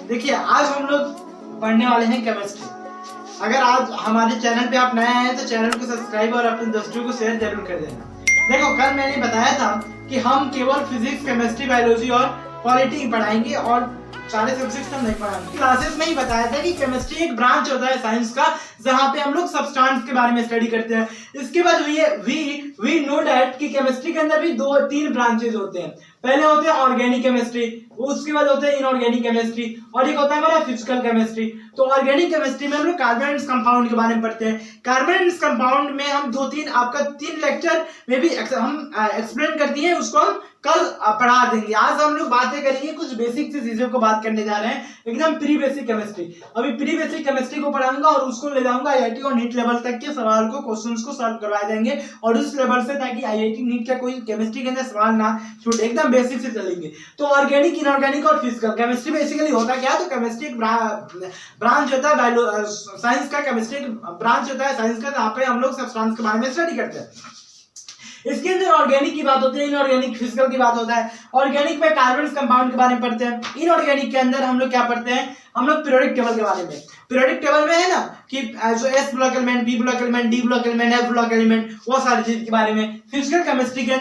देखिए आज हम लोग पढ़ने वाले हैं केमिस्ट्री। अगर आज हमारे चैनल पे आप नए आए हैं तो चैनल को सब्सक्राइब और अपने दोस्तों को शेयर जरूर कर देना। देखो कल मैंने बताया था कि हम केवल फिजिक्स, केमिस्ट्री, बायोलॉजी और पॉलिटी पढ़ाएंगे और सारे सब्जेक्ट्स हम नहीं पढ़ाएंगे। क्लासेस में ही बताया था कि केमिस्ट्री एक ब्रांच होता है साइंस का, जहां पे हम लोग सब्सटेंस के बारे में स्टडी करते हैं। इसके बाद वी नो दैट कि केमिस्ट्री के अंदर भी 2-3 ब्रांचेस होते हैं। पहले होते हैं ऑर्गेनिक केमिस्ट्री, उसके बाद होते हैं इनऑर्गेनिक केमिस्ट्री और एक होता है हमारा फिजिकल केमिस्ट्री। तो ऑर्गेनिक केमिस्ट्री में हम लोग कार्बन कंपाउंड के बारे में पढ़ते हैं। कार्बन कंपाउंड में हम 3 लेक्चर में भी हम एक्सप्लेन करती हैं, उसको हम कल पढ़ा देंगे। आज हम लोग बातें करेंगे कुछ बेसिक सी चीजों को बात करने जा रहे हैं, एकदम प्री बेसिक केमिस्ट्री। अभी प्री बेसिक केमिस्ट्री को पढ़ाऊंगा और उसको ले जाऊंगा आईआईटी और नीट लेवल तक के सवाल को, क्वेश्चंस को सॉल्व करवा देंगे और उस लेवल से, ताकि आईआईटी नीट का कोई केमिस्ट्री के अंदर सवाल ना छूटे, एकदम बेसिक से चलेंगे। तो ऑर्गेनिक, इनऑर्गेनिक और फिजिकल केमिस्ट्री बेसिकली होता क्या है? तो केमिस्ट्री एक ब्रांच होता है साइंस का, केमिस्ट्री एक ब्रांच होता है साइंस का, जहाँ पे हम लोग सब्सटेंस के बारे में स्टडी करते हैं। इसके अंदर ऑर्गेनिक की बात होती है, इनऑर्गेनिक, फिजिकल की बात होता है। ऑर्गेनिक में कार्बन कंपाउंड के बारे में पढ़ते हैं। इनऑर्गेनिक के अंदर हम लोग क्या पढ़ते हैं? हम लोग पीरियोडिक टेबल के बारे में। पीरियोडिक टेबल में है ना कि जो S block element, B block element, D block element, F block element, वो सारी चीज के बारे में। फिजिकल केमिस्ट्री के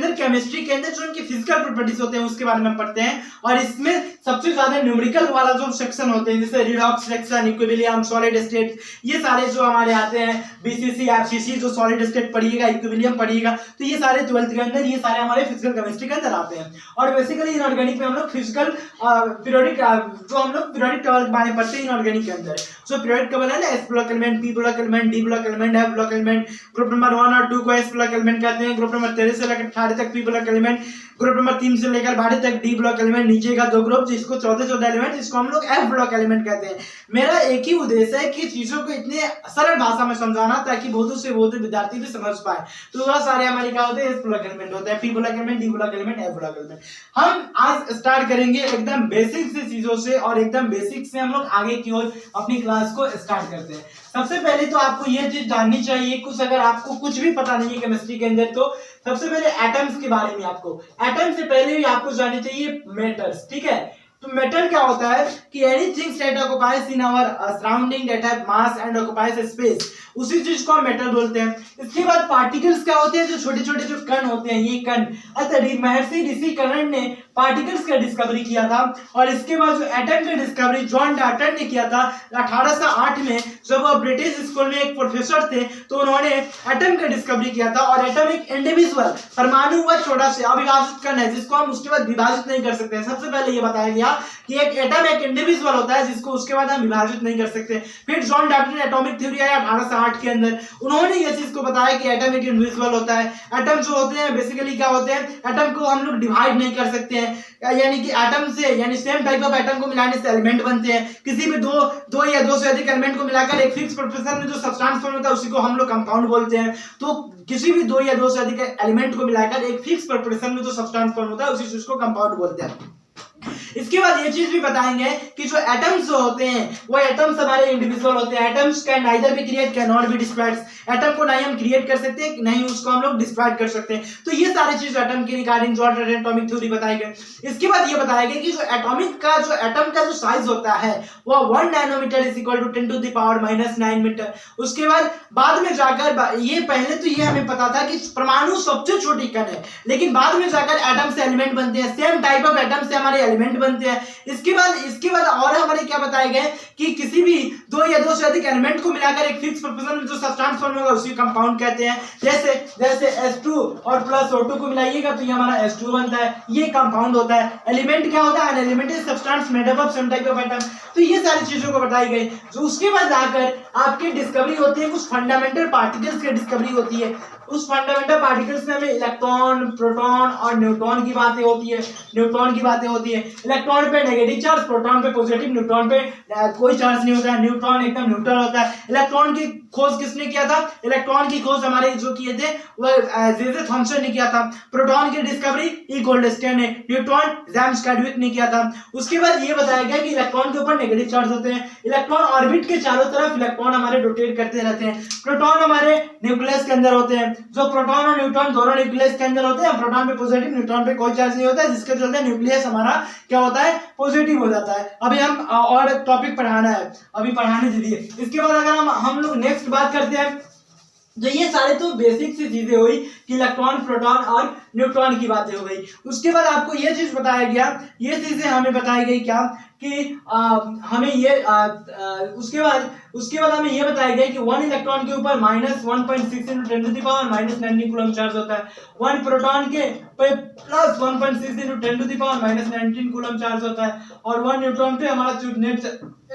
अंदर जो उनकी फिजिकल प्रॉपर्टीज होते हैं उसके बारे में पढ़ते हैं। और इसमें सबसे ज्यादा न्यूमेरिकल वाला जो सेक्शन होते हैं, जैसे redox section, equilibrium, solid state, ये सारे जो हमारे आते हैं, बीसीसी, एफसीसी, जो सॉलिड स्टेट पढ़िएगा, इक्विलिब्रियम पढ़िएगा, तो ये सारे 12th के अंदर, ये सारे हमारे फिजिकल केमिस्ट्री के अंदर आते हैं। और बेसिकली इनऑर्गेनिक में हम लोग फिजिकल पीरियोडिक जो हम लोग पीरियोडिक टेबल के बारे में पढ़ते हैं इनऑर्गेनिक के अंदर। सो पीरियोडिक टेबल है ना, S block element, P block element, D block element, F block element, group number 1 और 2 को एस ब्लॉक एलिमेंट कहते हैं, ग्रुप नंबर 13 से लेकर 18 तक P block element, group number 3 से लेकर 12 तक डी ब्लॉक एलिमेंट, नीचे का 2 ग्रुप जिसको 14 एलिमेंट, जिसको हम लोग एफ ब्लॉक एलिमेंट कहते हैं। मेरा एक ही उद्देश्य है कि चीजों को इतने सरल भाषा में समझाना ताकि बहुत से विद्यार्थी भी समझ पाए। तो बहुत सारे हमारे क्या होते हैं? एस ब्लॉक एलिमेंट होते हैं, P block element, D block element, F block element. हम आज स्टार्ट करेंगे एकदम बेसिक से चीजों से, और एकदम बेसिक से हम लोग आगे की ओर अपनी क्लास को स्टार्ट करते हैं। सबसे पहले तो आपको ये चीज जाननी चाहिए, कुछ अगर आपको कुछ भी पता नहीं है केमिस्ट्री के अंदर, तो सबसे पहले एटम्स के बारे में आपको, एटम से पहले भी आपको जाननी चाहिए मेटल्स, ठीक है? तो मेटल क्या होता है कि anything that occupies in our surrounding that have mass and occupies space, उसी चीज को हम मेटल बोलते हैं। इसके बाद पार्टिकल्स क्या होते हैं? जो छोटे छोटे जो कण होते हैं, ये कण। महर्षि ऋषि कर्ण ने पार्टिकल्स का डिस्कवरी किया था। और इसके बाद जो एटम का डिस्कवरी जॉन डाल्टन ने किया था 1808 में, जब वो ब्रिटिश स्कूल में एक प्रोफेसर थे, तो उन्होंने एटम का डिस्कवरी किया था। और एटम एक इंडिविजुअल परमाणु व छोटा से अविभाजित कण है, जिसको हम उसके बाद विभाजित नहीं कर सकते हैं। सबसे पहले ये बताया गया कि एक एटम एक इंडिविजुअल होता है जिसको उसके बाद हम विभाजित नहीं कर सकते। फिर जॉन डाल्टन ने एटॉमिक थ्योरी आया 1808 के अंदर, उन्होंने ये चीज को बताया कि एटम एक इंडिविजुअल होता है। एटम जो होते हैं बेसिकली क्या होते हैं? एटम को हम लोग डिवाइड नहीं कर सकते हैं, यानी कि एटम से, यानी सेम टाइप ऑफ एटम को मिलाने से एलिमेंट बनते हैं। किसी भी दो या दो से अधिक एलिमेंट को मिलाकर एक फिक्स प्रोपोर्शन में जो सब्सटेंस फॉर्म होता है उसी को हम लोग कंपाउंड बोलते हैं। तो किसी भी 2 या 2 से अधिक एलिमेंट को मिलाकर एक फिक्स प्रोपोर्शन में जो सब्सटेंस फॉर्म होता है उसी चीज को कंपाउंड बोलते हैं। इसके बाद ये चीज भी बताएंगे कि जो एटम्स जो होते हैं वो एटम्स हमारे इंडिविजुअल होते हैं। Atoms can neither be create, can not be destroyed. Atom को नहीं हम क्रिएट कर सकते, नहीं उसको हम लोग डिस्ट्रॉय कर सकते हैं। तो ये सारी चीज एटम के regarding John Dalton atomic theory बताई गई। इसके बाद ये बताया गया कि जो एटम का जो साइज होता है वो 1 nanometre is equal to 10 to the power -9 metre. उसके बाद में जाकर ये पहले तो ये हमें पता था कि परमाणु सबसे छोटी कण है, लेकिन बाद में जाकर एटम से एलिमेंट बनते हैं, सेम टाइप ऑफ एटम से हमारे एलिमेंट बनते हैं। इसके बाद और हमारे क्या बताए गए कि किसी भी 2 या 2 से अधिक एलिमेंट को मिलाकर एक फिक्स प्रोपोर्शन में जो सब्सटेंस फॉर्म होगा उसी कंपाउंड कहते हैं। जैसे H2 और प्लस O2 को मिलाइएगा तो ये हमारा H2 बनता है, ये कंपाउंड होता है। एलिमेंट क्या होता है? An element is substance made up of some type of atom. तो ये सारी चीजों को बताई गई। जो उसके बाद आकर आपकी डिस्कवरी होती है, कुछ फंडामेंटल पार्टिकल्स की डिस्कवरी होती है। उस फंडामेंटल पार्टिकल्स में हमें इलेक्ट्रॉन, प्रोटॉन और न्यूट्रॉन की बातें होती है। इलेक्ट्रॉन पे नेगेटिव चार्ज, प्रोटॉन पे पॉजिटिव, न्यूट्रॉन पे कोई चार्ज नहीं होता है। न्यूट्रॉन एकदम न्यूट्रल होता है। इलेक्ट्रॉन की खोज किसने किया था? इलेक्ट्रॉन की खोज हमारे जो किए थे वो जे थॉमसन ने किया था। प्रोटॉन की डिस्कवरी ई गोल्डस्टेन ने, न्यूट्रॉन जेम्स चैडविक ने किया था। उसके बाद ये बताया गया कि इलेक्ट्रॉन के ऊपर नेगेटिव चार्ज होते हैं। इलेक्ट्रॉन ऑर्बिट के चारों तरफ इलेक्ट्रॉन हमारे रोटेट करते रहते हैं। प्रोटॉन हमारे न्यूक्लियस के अंदर होते हैं। जो प्रोटॉन और न्यूट्रॉन दोनों न्यूक्लियस के अंदर होते हैं, प्रोटॉन पे पॉजिटिव, न्यूट्रॉन पे कोई चार्ज नहीं होता है, जिसके चलते न्यूक्लियस हमारा क्या होता है, पॉजिटिव हो जाता है। अभी हम और टॉपिक पढ़ाना है, अभी पढ़ाने दीजिए। इसके बाद अगर हम लोग नेक्स्ट बात करते हैं, जो ये सारे तो बेसिक सी चीजें हुई कि इलेक्ट्रॉन, प्रोटॉन और न्यूट्रॉन की बातें हो गई। उसके बाद आपको ये चीज बताया गया, ये चीजें हमें बताई गई क्या कि हमें ये उसके बाद हमें ये बताया गया कि 1 इलेक्ट्रॉन के ऊपर -1.6 × 10⁻⁹ कूलम चार्ज होता है, 1 प्रोटॉन के पे +1.6 × 10⁻⁹ कूलम चार्ज होता है, और 1 न्यूट्रॉन पे हमारा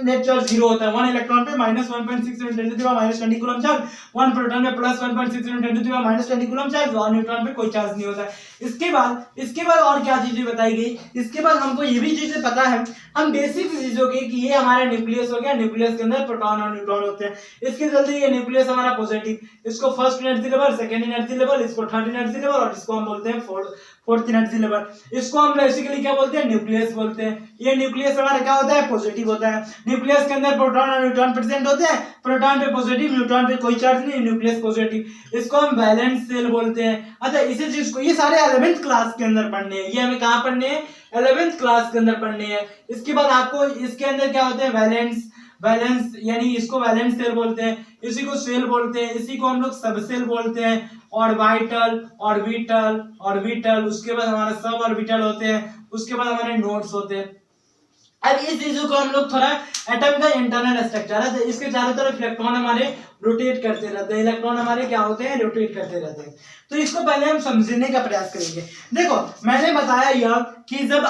नेट चार्ज 0 होता है। 1 इलेक्ट्रॉन पे -1.6 × 10⁻⁻20 कूलम चार्ज, 1 प्रोटॉन पे +1.6 × 10⁻⁻20 कूलम चार्ज, और न्यूट्रॉन पे कोई चार्ज नहीं होता है। इसके बाद और क्या चीजें बताई गई, इसके बाद हमको ये भी चीजें पता है, हम बेसिक चीजों की कि ये हमारा न्यूक्लियस हो गया, न्यूक्लियस के अंदर प्रोटॉन और न्यूट्रॉन होते हैं। इसके चलते ये न्यूक्लियस हमारा पॉजिटिव, इसको first energy level, second energy level, इसको थर्ड एनर्जी लेवल, और इसको हम बोलते हैं फोर्थ एनर्जी लेवल। इसको हम बेसिकली क्या बोलते हैं, न्यूक्लियस बोलते हैं। ये न्यूक्लियस हमारा क्या होता है, पॉजिटिव होता है। न्यूक्लियस के अंदर प्रोटॉन और न्यूट्रॉन प्रेजेंट होते हैं, प्रोटॉन पे पॉजिटिव, न्यूट्रॉन पे कोई चार्ज नहीं, न्यूक्लियस पॉजिटिव। इसको हम वैलेंस सेल बोलते हैं। अच्छा, इसी चीज को ये सारे 11th क्लास के अंदर पढ़ने हैं, ये हमें कहाँ पढ़ने हैं, 11th क्लास के अंदर पढ़ने हैं। इसके बाद आपको इसके अंदर क्या होते हैं, वैलेंस यानी इसको वैलेंस सेल बोलते हैं, इसी को सेल बोलते हैं, इसी को हम लोग सब सेल बोलते हैं। ऑर्बिटल, उसके बाद हमारा सब ऑर्बिटल होते हैं, उसके बाद हमारे नोड्स होते हैं। अब इस चीजों को हम लोग थोड़ा एटम का इंटरनल स्ट्रक्चर है, तो इसके चारों तरफ इलेक्ट्रॉन हमारे रोटेट करते रहते हैं, इलेक्ट्रॉन हमारे क्या होते हैं, रोटेट करते रहते हैं। तो इसको पहले हम समझने का प्रयास करेंगे। देखो, मैंने बताया यह कि जब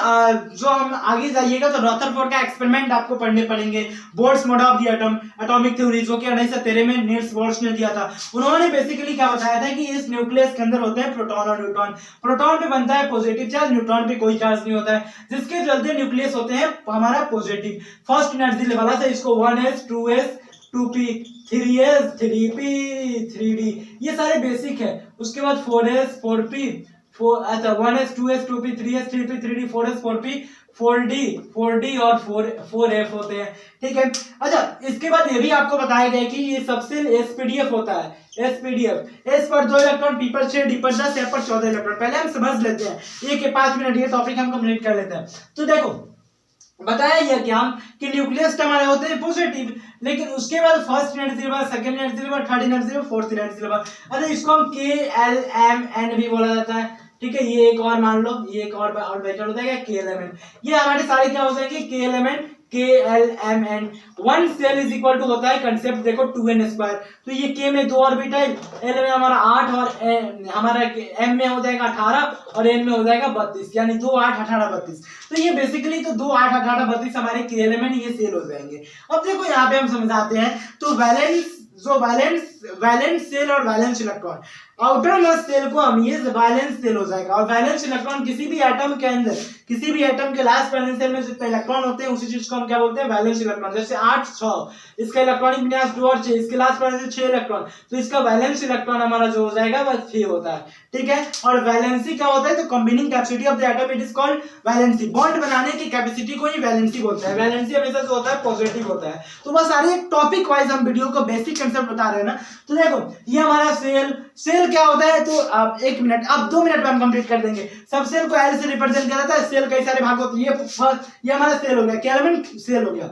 जो हम आगे जाइएगा तो रदरफोर्ड का एक्सपेरिमेंट आपको पढ़ने पड़ेंगे, boards model of the atom, atomic theory, जो कि 1913 में नील्स बोर्ड्स ने दिया था। उन्होंने बेसिकली क्या बताया था कि इस न्यूक्लियस के अंदर होते हैं प्रोटॉन और न्यूट्रॉन। प्रोटॉन पे बनता है पॉजिटिव चार्ज, न्यूट्रॉन पे कोई चार्ज नहीं होता है, जिसके चलते न्यूक्लियस होते हैं हमारा पॉजिटिव। फर्स्ट एनर्जी लेवल है, इसको 1s 2s 2p 3s 3p 3d, ये सारे बेसिक है। उसके बाद 4s 4p 1s 2s 2p 3s 3p 3d 4s 4p 4d और 4f होते हैं, ठीक है। अच्छा, इसके बाद ये भी आपको बताया गया कि ये सबसे एसपीडीएफ होता है, एसपीडीएफ, एस पर 2 इलेक्ट्रॉन, पी पर 6, डी पर 10, एफ पर 14 इलेक्ट्रॉन। पहले हम समझ लेते हैं, 1 के 5 मिनट ये टॉपिक हम कंप्लीट कर लेते हैं। तो देखो, बताया यह क्या कि न्यूक्लियस हमारे होते हैं पॉजिटिव, लेकिन उसके बाद first energy level, second energy level, third energy level, fourth energy level. अरे इसको हम के एल एम एन भी बोला जाता है, ठीक है। ये एक और मान लो, ये एक और ऑर्बिटल होता है के एलिमेंट। ये हमारे सारे क्या हो जाएंगे, K element, K L M N. 1 shell is equal to होता है कंसेप्ट, देखो 2n²। तो ये के में 2 ऑर्बिटल, एल में हमारा 8 और हमारा एम में हो जाएगा 18 और एन में हो जाएगा 32, यानी 2 8 18 32। तो ये बेसिकली तो 2 8 18 32 हमारे के एलिमेंट ये सेल हो जाएंगे। अब देखो यहाँ पे हम समझाते हैं, तो वैलेंस सेल और valence electron, outermost shell को हम ये वैलेंस सेल हो जाएगा, और वैलेंस इलेक्ट्रॉन किसी भी एटम के अंदर, किसी भी एटम के लास्ट वैलेंस सेल में जितने इलेक्ट्रॉन होते हैं उसी चीज को हम क्या बोलते हैं, वैलेंस इलेक्ट्रॉन। जैसे 8 6, इसका इलेक्ट्रॉनिक विन्यास 2 और 6, इसके लास्ट वैलेंस 6 इलेक्ट्रॉन, तो इसका वैलेंस इलेक्ट्रॉन हमारा जो हो जाएगा वह 6 होता है, ठीक है। और वैलेंसी क्या होता है, तो combining capacity of the atom, it is called valency. Bond बनाने की कैपेसिटी को ही वैलेंसी बोलते हैं। वैलेंसी हमेशा जो होता है पॉजिटिव होता है। तो बस सारे टॉपिक वाइज हम वीडियो को बेसिक कंसेप्ट बता रहे हैं ना। तो देखो, ये हमारा सेल क्या होता है, तो अब 1 मिनट, अब 2 मिनट में हम कंप्लीट कर देंगे। सब सेल को एल से रिप्रेजेंट किया जाता है। सेल कई सारे भाग होते हैं, ये हमारा सेल हो गया, क्या एलिमेंट सेल हो गया।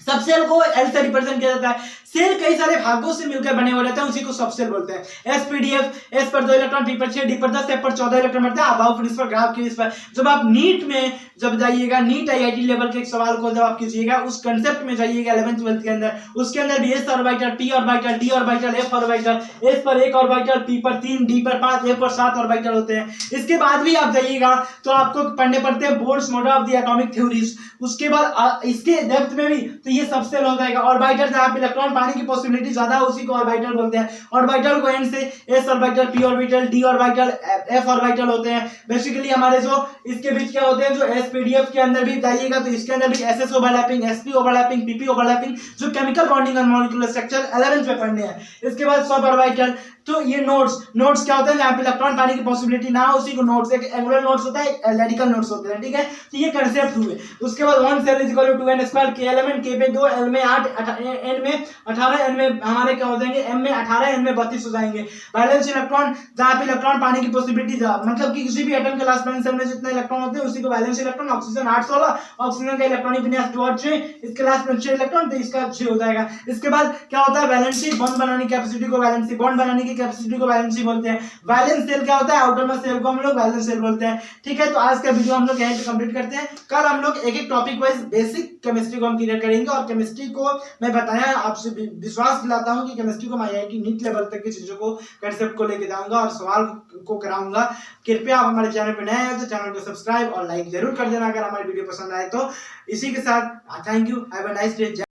सब सेल को एल से रिप्रेजेंट किया जाता है। सेल कई सारे भागों से मिलकर बने हुए रहते हैं, उसी को सबसेल बोलते हैं। एसपीडीएफ, एस पर 2 इलेक्ट्रॉन, पी पर 6, डी पर 10, एफ पर 14 इलेक्ट्रॉन बढ़ते हैं। अब इस पर ग्राफ की इस पर जब आप नीट में जब जाइएगा, नीट आईआईटी लेवल के एक सवाल को जब आप कीजिएगा, उस कंसेप्ट में जाइएगा 11th 12th के अंदर, उसके अंदर भी S orbital, P orbital, D orbital, F orbital, S पर 1 ऑर्बिटल, पी पर 3, डी पर 5, एफ पर 7 ऑर्बिटल होते हैं। इसके बाद भी आप जाइएगा तो आपको पढ़ने पड़ते हैं boards model of the atomic theories. उसके बाद इसके डेप्थ में भी तो ये सबसेल हो जाएगा। ऑर्बिटल जहां पे इलेक्ट्रॉन पाने की पॉसिबिलिटी ज्यादा है उसी को ऑर्बिटल बोलते हैं। ऑर्बिटल को एंड से S orbital, P orbital, D orbital, F orbital होते हैं। बेसिकली हमारे जो इसके बीच क्या होते हैं, जो एसपीडीएफ के अंदर भी जाइएगा तो इसके अंदर भी SS overlapping, SP overlapping, PP overlapping, जो केमिकल बॉन्डिंग और मॉलिक्यूलर स्ट्रक्चर 11th में पढ़ने हैं। इसके बाद सब ऑर्बिटल, तो ये नोड्स क्या होता है, जहाँ पे इलेक्ट्रॉन पाने की पॉसिबिलिटी ना हो उसी को नोड्स, एक एंगुलर नोड्स होता है, एक रेडिकल नोड्स होते हैं, ठीक है। तो ये कंसेप्ट हुए। उसके बाद 1 shell is equal to 2n² k element, k पे 2, l में 8, n में 18, n में हमारे क्या हो जाएंगे, m में 18, n में 32 हो जाएंगे। वैलेंस इलेक्ट्रॉन, जहाँ पे इलेक्ट्रॉन पाने की पॉसिबिलिटी, मतलब कि किसी भी एटम के लास्ट वैलेंस शेल में जितने इलेक्ट्रॉन होते हैं उसी को वैलेंस इलेक्ट्रॉन। ऑक्सीजन 8 16, ऑक्सीजन का इलेक्ट्रॉनिक विन्यास 2 और 6, इसके लास्ट में 6 इलेक्ट्रॉन, तो इसका 6 हो जाएगा। इसके बाद क्या होता है, वैलेंसी बॉन्ड बनाने की कैपेसिटी को वैलेंसी बॉन्ड बनाने की कैपेसिटी को वैलेंसी बोलते हैं। वैलेंस शेल क्या होता है, आउटरमोस्ट शेल को हम लोग वैलेंस शेल बोलते हैं, ठीक है। तो आज का वीडियो हम लोग यहीं पे कंप्लीट करते हैं। कल हम लोग एक एक टॉपिक वाइज बेसिक केमिस्ट्री को हम क्लियर करेंगे, और केमिस्ट्री को मैं बताया, आपसे विश्वास दिलाता हूं कि केमिस्ट्री को मैं IIT नीट लेवल तक की चीजों को, कंसेप्ट को लेके जाऊंगा और सवाल को कराऊंगा। कृपया आप हमारे चैनल पर नए हैं तो चैनल को सब्सक्राइब और लाइक जरूर कर देना अगर हमारी वीडियो पसंद आए तो। इसी के साथ thank you, have a nice day.